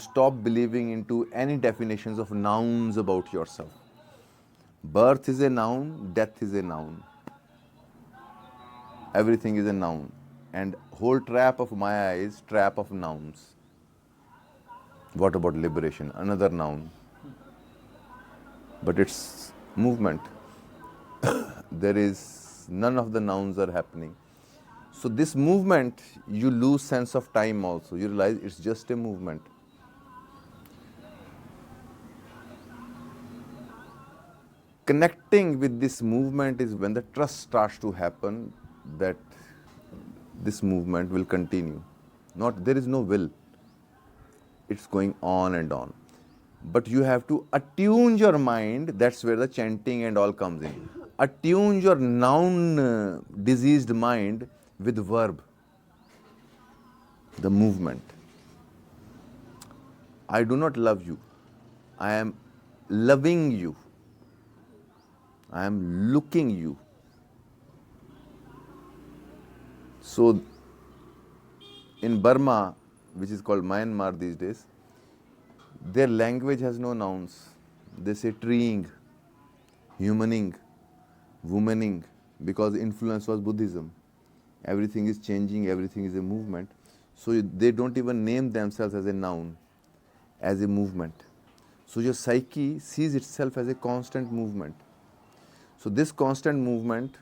Stop believing into any definitions of nouns about yourself. Birth is a noun, death is a noun. Everything is a noun. And whole trap of Maya is trap of nouns. What about liberation? Another noun. But it's movement. There is none of the nouns are happening. So this movement, you lose sense of time also. You realize it's just a movement. Connecting with this movement is when the trust starts to happen that this movement will continue. Not there is no will. It's going on and on. But you have to attune your mind. That's where the chanting and all comes in. Attune your noun diseased mind with verb, the movement. I do not love you. I am loving you. I am looking you. So in Burma, which is called Myanmar these days, their language has no nouns. They say treeing, humaning, womaning, because influence was Buddhism. Everything is changing, everything is a movement. So they don't even name themselves as a noun, as a movement. So your psyche sees itself as a constant movement. So this constant movement,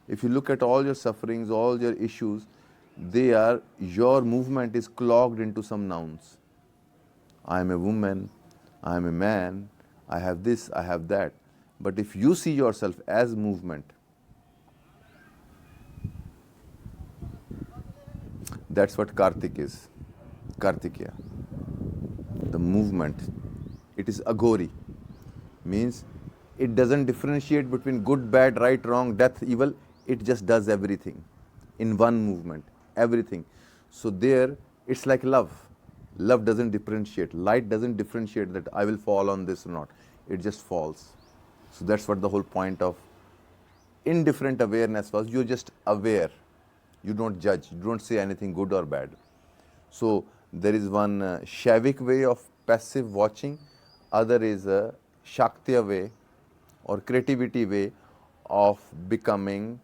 if you look at all your sufferings, all your issues, your movement is clogged into some nouns. I am a woman, I am a man, I have this, I have that. But if you see yourself as movement, that's what Kartik is, Kartikeya, the movement. It is Aghori, means it doesn't differentiate between good, bad, right, wrong, death, evil. It just does everything in one movement, everything. So there, it's like love. Love doesn't differentiate. Light doesn't differentiate that I will fall on this or not. It just falls. So that's what the whole point of indifferent awareness was. You're just aware. You don't judge. You don't say anything good or bad. So there is one Shaivik way of passive watching. Other is a Shaktiya way or creativity way of becoming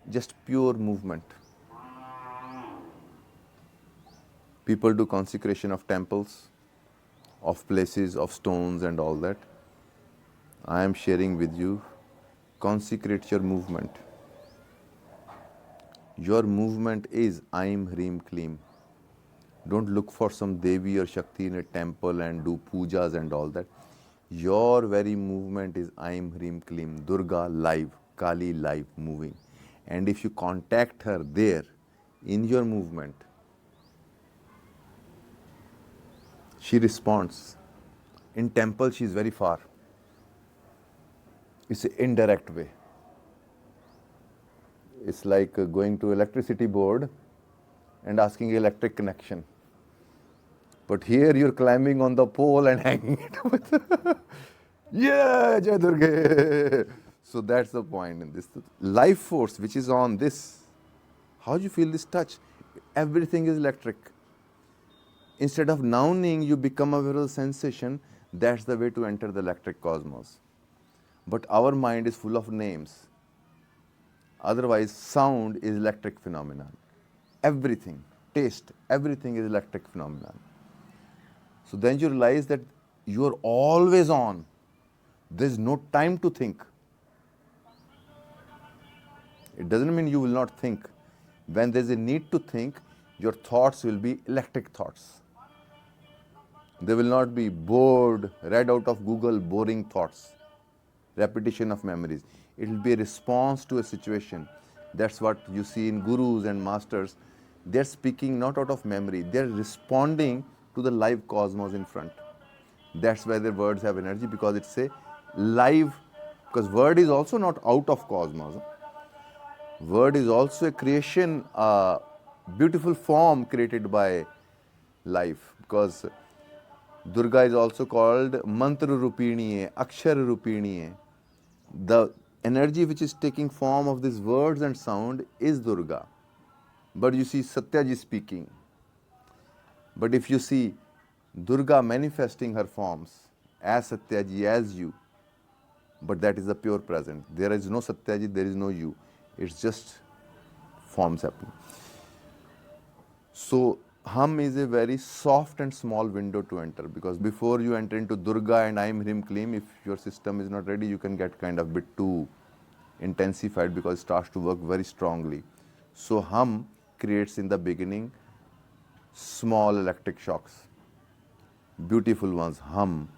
just pure movement. People do consecration of temples, of places, of stones and all that. I am sharing with you, consecrate your movement. Your movement is Aim, Hrim, Klim. Don't look for some Devi or Shakti in a temple and do pujas and all that. Your very movement is Aim, Hrim, Klim, Durga live, Kali live, moving. And if you contact her there, in your movement, she responds. In temple, she is very far. It's an indirect way. It's like going to electricity board and asking electric connection. But here you're climbing on the pole and hanging it with yeah, Jai Durga. So that's the point in this. Life force which is on this, how do you feel this touch? Everything is electric. Instead of nouning, you become aware of the sensation. That's the way to enter the electric cosmos. But our mind is full of names. Otherwise, sound is electric phenomenon. Everything, taste, everything is electric phenomenon. So then you realize that you are always on. There's no time to think. It doesn't mean you will not think. When there's a need to think, your thoughts will be electric thoughts. They will not be bored, read out of Google, boring thoughts, repetition of memories. It will be a response to a situation. That's what you see in gurus and masters. They're speaking not out of memory. They're responding to the live cosmos in front. That's why their words have energy, because it's a live, because word is also not out of cosmos. Word is also a creation, a beautiful form created by life, because Durga is also called Mantra Rupiniye, Akshar Rupiniye. The energy which is taking form of these words and sound is Durga. But you see Satya ji speaking. But if you see Durga manifesting her forms as Satyaji, as you, but that is the pure present. There is no Satyaji, there is no you. It's just forms happening. So hum is a very soft and small window to enter, because before you enter into Durga and I am Hrim Klim, if your system is not ready, you can get kind of bit too intensified because it starts to work very strongly. So hum creates in the beginning small electric shocks, beautiful ones. Hum,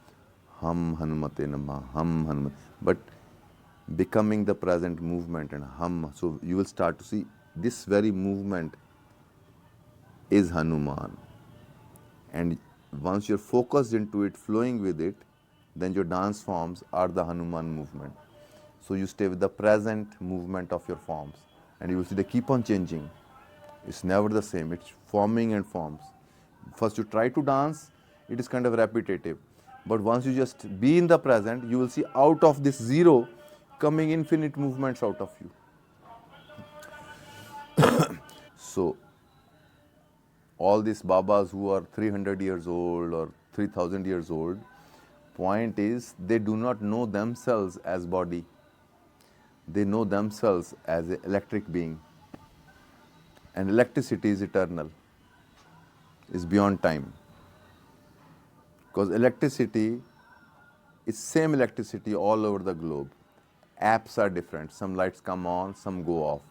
hum Hanumate Namah, hum Hanumate. But becoming the present movement and hum, so you will start to see this very movement is Hanuman. And once you're focused into it, flowing with it, then your dance forms are the Hanuman movement. So you stay with the present movement of your forms, and you will see they keep on changing. It's never the same, it's forming and forms. First you try to dance, it is kind of repetitive. But once you just be in the present, you will see out of this zero coming infinite movements out of you. So all these Babas who are 300 years old or 3000 years old, point is they do not know themselves as body. They know themselves as an electric being. And electricity is eternal, is beyond time. Because electricity is same electricity all over the globe. Apps are different. Some lights come on, some go off.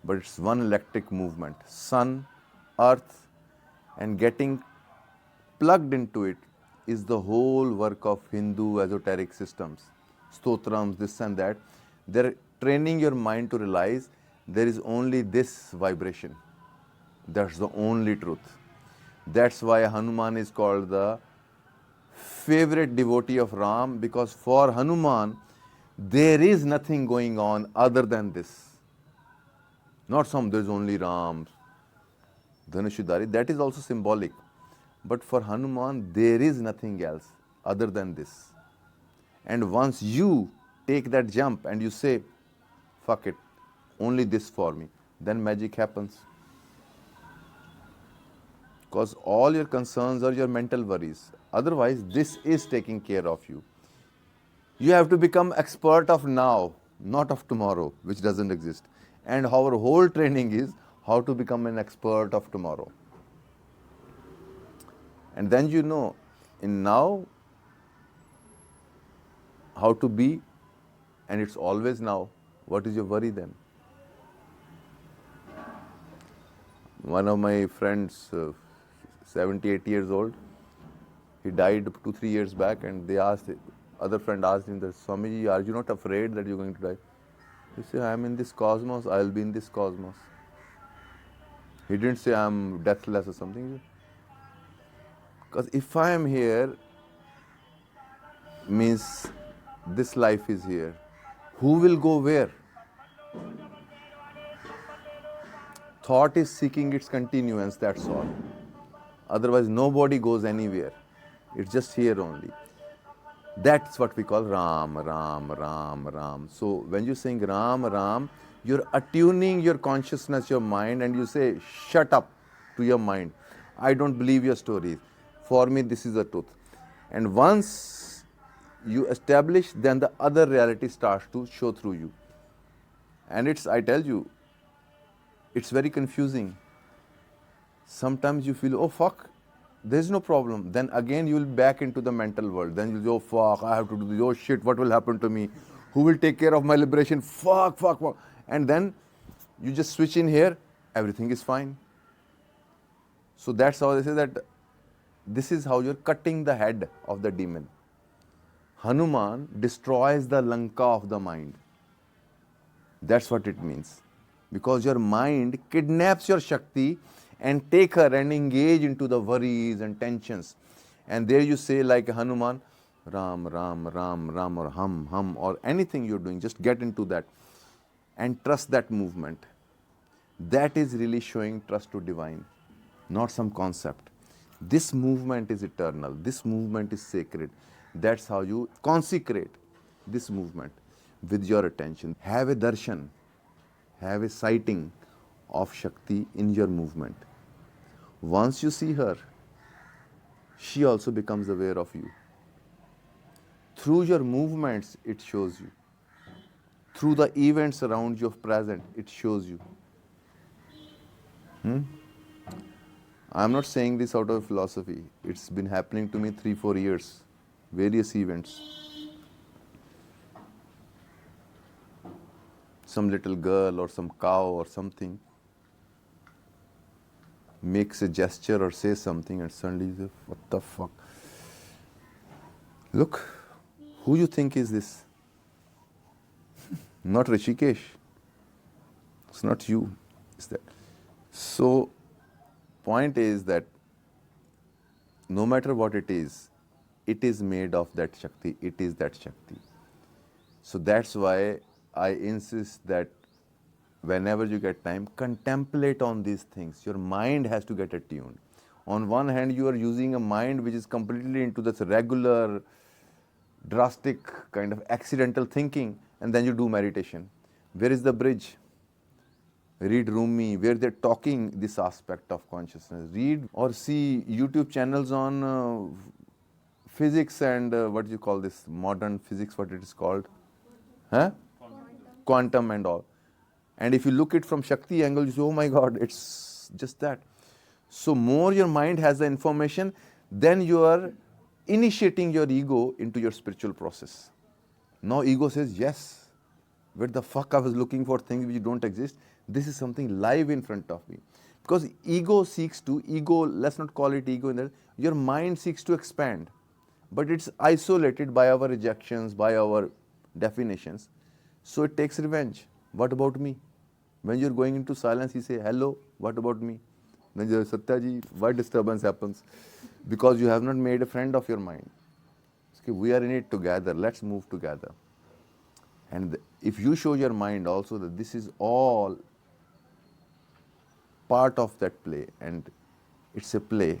But it's one electric movement. Sun, earth, and getting plugged into it is the whole work of Hindu esoteric systems. Stotrams, this and that. They're training your mind to realize there is only this vibration. That's the only truth. That's why Hanuman is called the favorite devotee of Ram, because for Hanuman, there is nothing going on other than this. Not there's only Ram, Dhanushudari, that is also symbolic. But for Hanuman, there is nothing else other than this. And once you take that jump and you say, fuck it, only this for me, then magic happens. Because all your concerns are your mental worries. Otherwise, this is taking care of you. You have to become expert of now, not of tomorrow, which doesn't exist. And our whole training is how to become an expert of tomorrow. And then you know, in now, how to be, and it's always now. What is your worry then? One of my friends, 78 years old, he died 2-3 years back, and they asked, other friend asked him that, Swamiji, are you not afraid that you're going to die? He said, I am in this cosmos, I'll be in this cosmos. He didn't say I'm deathless or something. Because if I am here, means this life is here. Who will go where? Thought is seeking its continuance, that's all. Otherwise, nobody goes anywhere. It's just here only. That's what we call Ram, Ram, Ram, Ram. So when you sing Ram, Ram, you're attuning your consciousness, your mind, and you say, shut up to your mind. I don't believe your stories. For me, this is the truth. And once you establish, then the other reality starts to show through you. And it's, I tell you, it's very confusing. Sometimes you feel, oh fuck, there's no problem. Then again you will back into the mental world. Then you'll go, oh fuck, I have to do this. Oh shit, what will happen to me? Who will take care of my liberation? Fuck, fuck, fuck. And then you just switch in here, everything is fine. So that's how they say that this is how you're cutting the head of the demon. Hanuman destroys the Lanka of the mind. That's what it means. Because your mind kidnaps your Shakti and take her and engage into the worries and tensions. And there you say like Hanuman, Ram, Ram, Ram, Ram, or Hum, Hum, or anything you're doing, just get into that and trust that movement. That is really showing trust to divine, not some concept. This movement is eternal. This movement is sacred. That's how you consecrate this movement with your attention. Have a darshan, have a sighting of Shakti in your movement. Once you see her, she also becomes aware of you. Through your movements, it shows you. Through the events around you of present, it shows you. I'm not saying this out of philosophy. It's been happening to me 3-4 years. Various events. Some little girl or some cow or something makes a gesture or says something, and suddenly you say, what the fuck? Look, who you think is this? Not Rishikesh. It's not you. It's that. So, point is that no matter what it is made of that Shakti. It is that Shakti. So that's why I insist that whenever you get time, contemplate on these things. Your mind has to get attuned. On one hand, you are using a mind which is completely into this regular, drastic kind of accidental thinking, and then you do meditation. Where is the bridge? Read Rumi, where they're talking this aspect of consciousness. Read or see YouTube channels on physics and what do you call this, modern physics, what it is called? Huh? Quantum and all. And if you look it from Shakti angle, you say, oh my God, it's just that. So more your mind has the information, then you are initiating your ego into your spiritual process. Now ego says, yes, where the fuck I was looking for things which don't exist. This is something live in front of me. Because ego, let's not call it ego in there, your mind seeks to expand. But it's isolated by our rejections, by our definitions. So it takes revenge. What about me? When you're going into silence, you say, hello, what about me? Then you say, Satya ji, why disturbance happens? Because you have not made a friend of your mind. Okay, we are in it together, let's move together. And if you show your mind also that this is all part of that play, and it's a play,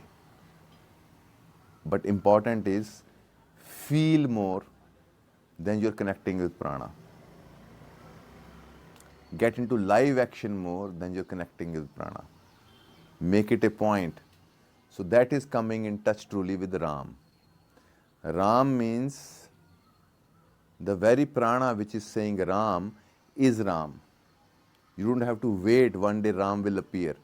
but important is feel more than you're connecting with prana. Get into live action more than you're connecting with prana. Make it a point. So that is coming in touch truly with Ram. Ram means the very prana which is saying Ram is Ram. You don't have to wait, one day Ram will appear.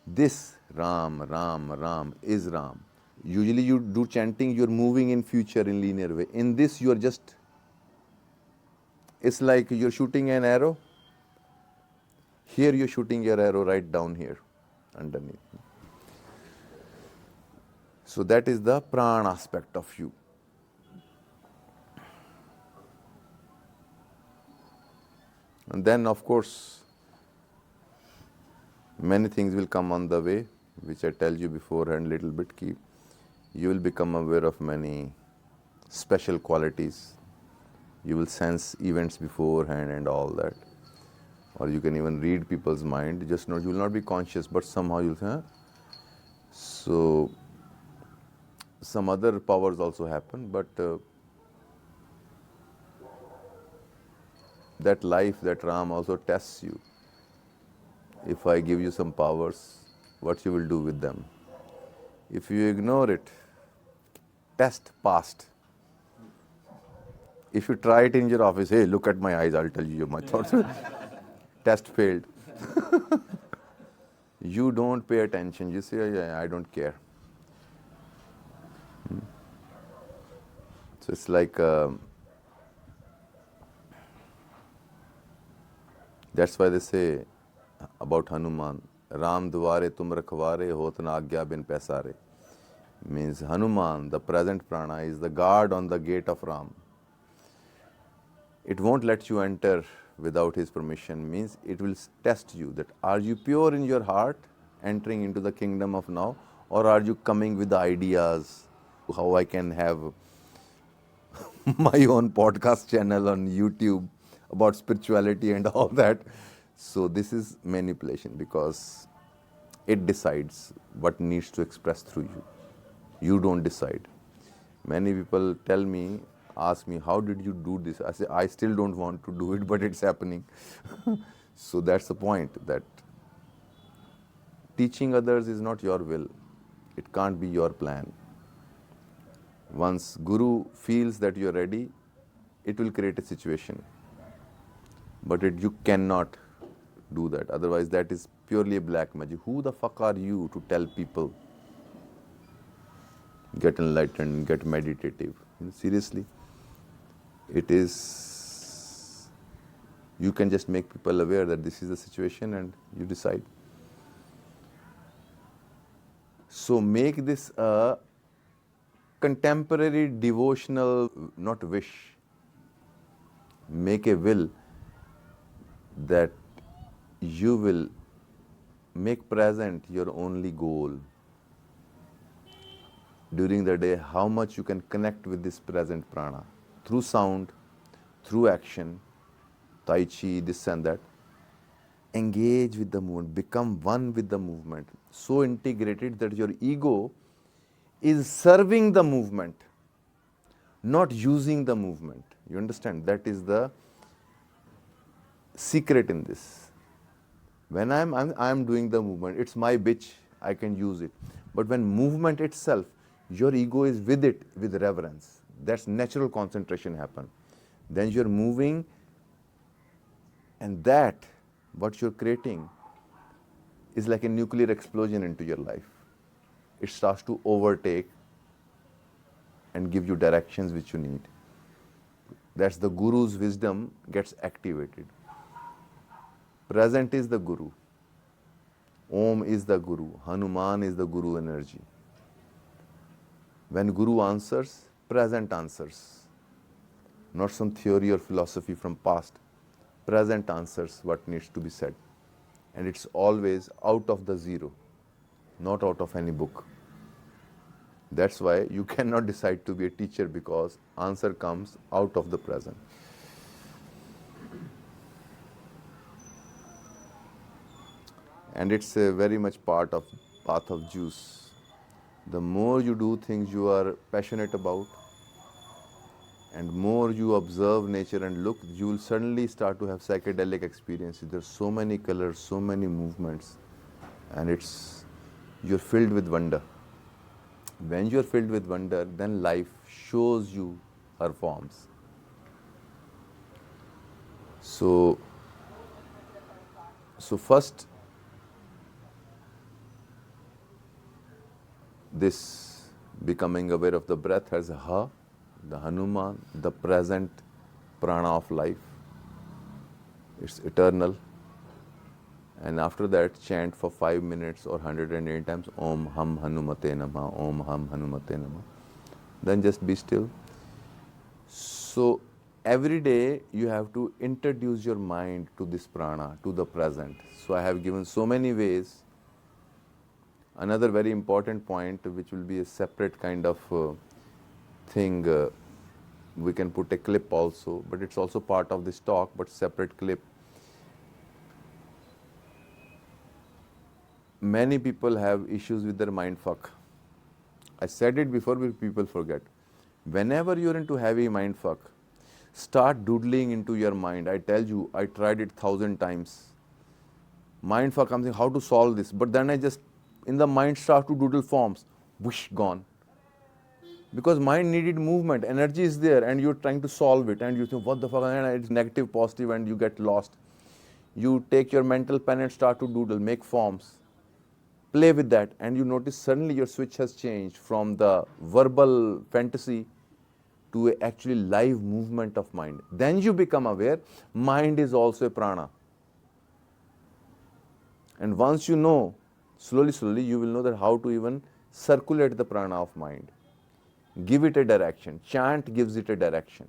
This Ram, Ram, Ram is Ram. Usually you do chanting, you're moving in future in linear way. In this you are just, it's like you're shooting an arrow. Here you're shooting your arrow right down here, underneath. So that is the prana aspect of you. And then of course, many things will come on the way, which I tell you beforehand little bit. You will become aware of many special qualities. You will sense events beforehand and all that. Or you can even read people's mind. Just not, you will not be conscious, but somehow you'll say, huh? So some other powers also happen, but that life, that Ram also tests you. If I give you some powers, what you will do with them? If you ignore it, test passed. If you try it in your office, hey, look at my eyes, I'll tell you my thoughts. Test failed. You don't pay attention. You say, yeah, I don't care. So it's like, that's why they say about Hanuman, Ram dware tum rakhware hot na agya bin paisare. Means Hanuman, the present prana, is the guard on the gate of Ram. It won't let you enter without his permission. Means it will test you that are you pure in your heart, entering into the kingdom of now, or are you coming with the ideas how I can have my own podcast channel on YouTube about spirituality and all that. So this is manipulation, because it decides what needs to express through you. You don't decide. Many people tell me, ask me, how did you do this? I say, I still don't want to do it, but it's happening. So that's the point, that teaching others is not your will. It can't be your plan. Once Guru feels that you are ready, it will create a situation. But you cannot do that. Otherwise, that is purely a black magic. Who the fuck are you to tell people get enlightened, get meditative? Seriously, it is. You can just make people aware that this is the situation and you decide. So make this a contemporary devotional, not wish. Make a will that you will make present your only goal during the day, how much you can connect with this present prana through sound, through action, tai chi, this and that. Engage with the movement, become one with the movement, so integrated that your ego is serving the movement, not using the movement. You understand? That is the secret in this. When I'm doing the movement, it's my bitch, I can use it. But when movement itself, your ego is with it with reverence. That's natural concentration happen. Then you're moving, and that, what you're creating, is like a nuclear explosion into your life. It starts to overtake and give you directions which you need. That's the Guru's wisdom gets activated. Present is the Guru. Om is the Guru. Hanuman is the Guru energy. When Guru answers, present answers. Not some theory or philosophy from past. Present answers what needs to be said. And it's always out of the zero, not out of any book. That's why you cannot decide to be a teacher, because answer comes out of the present. And it's a very much part of path of juice. The more you do things you are passionate about, and more you observe nature and look, you will suddenly start to have psychedelic experiences. There's so many colors, so many movements, and you're filled with wonder. When you're filled with wonder, then life shows you her forms. So first, this becoming aware of the breath as Ha, the Hanuman, the present prana of life. It's eternal. And after that, chant for 5 minutes or 108 times Om Ham Hanumate Namah, Om Ham Hanumate Namah. Then just be still. So every day you have to introduce your mind to this prana, to the present. So I have given so many ways. Another very important point, which will be a separate kind of thing, we can put a clip also, but it's also part of this talk, but separate clip. Many people have issues with their mind fuck. I said it before, but people forget. Whenever you're into heavy mind fuck, start doodling into your mind. I tell you, I tried it 1,000 times. Mind fuck, I'm saying how to solve this, but then I just, in the mind, start to doodle forms. Whoosh, gone. Because mind needed movement, energy is there, and you're trying to solve it, and you think, what the fuck, and it's negative, positive, and you get lost. You take your mental pen and start to doodle, make forms. Play with that, and you notice suddenly your switch has changed from the verbal fantasy to a actually live movement of mind. Then you become aware, mind is also a prana. And once you know, slowly, you will know that how to even circulate the prana of mind. Give it a direction. Chant gives it a direction.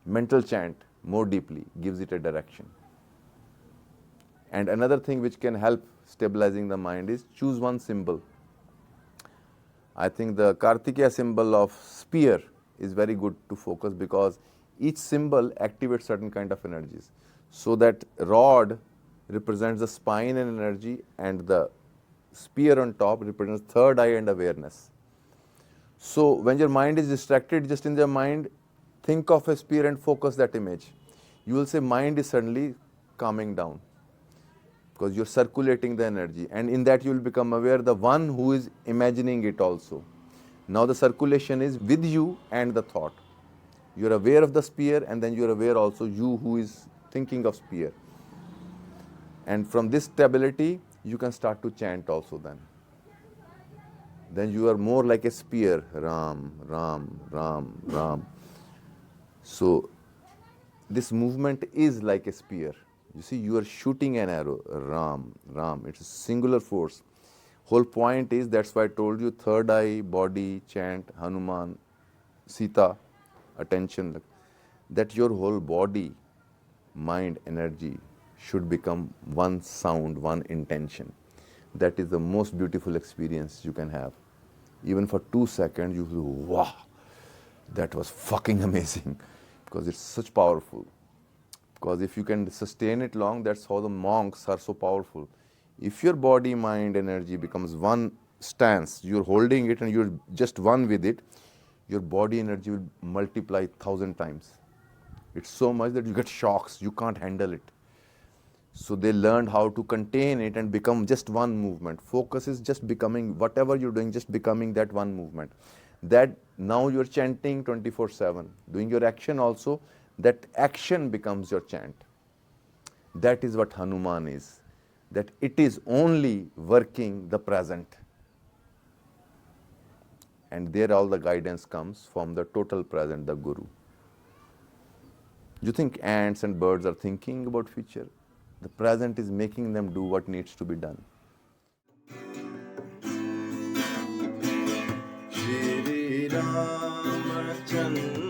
Mental chant, more deeply, gives it a direction. And another thing which can help stabilizing the mind is choose one symbol. I think the Kartikeya symbol of spear is very good to focus, because each symbol activates certain kind of energies. So that rod represents the spine and energy, and the spear on top represents third eye and awareness. So when your mind is distracted, just in your mind, think of a spear and focus that image. You will say mind is suddenly calming down, because you're circulating the energy, and in that you will become aware the one who is imagining it also. Now the circulation is with you and the thought. You're aware of the spear, and then you're aware also you who is thinking of spear. And from this stability, you can start to chant also then. Then you are more like a spear, Ram, Ram, Ram, Ram. So this movement is like a spear. You see, you are shooting an arrow, Ram, Ram. It's a singular force. Whole point is, that's why I told you, third eye, body, chant, Hanuman, Sita, attention, that your whole body, mind, energy should become one sound, one intention. That is the most beautiful experience you can have. Even for 2 seconds, you feel, wow, that was fucking amazing, because it's such powerful. Because if you can sustain it long, that's how the monks are so powerful. If your body, mind, energy becomes one stance, you're holding it and you're just one with it, your body energy will multiply 1,000 times. It's so much that you get shocks, you can't handle it. So they learned how to contain it and become just one movement. Focus is just becoming, whatever you're doing, just becoming that one movement. That now you're chanting 24/7, doing your action also, that action becomes your chant. That is what Hanuman is, that it is only working the present. And there all the guidance comes from the total present, the Guru. You think ants and birds are thinking about future? The present is making them do what needs to be done. Shri Ramachandra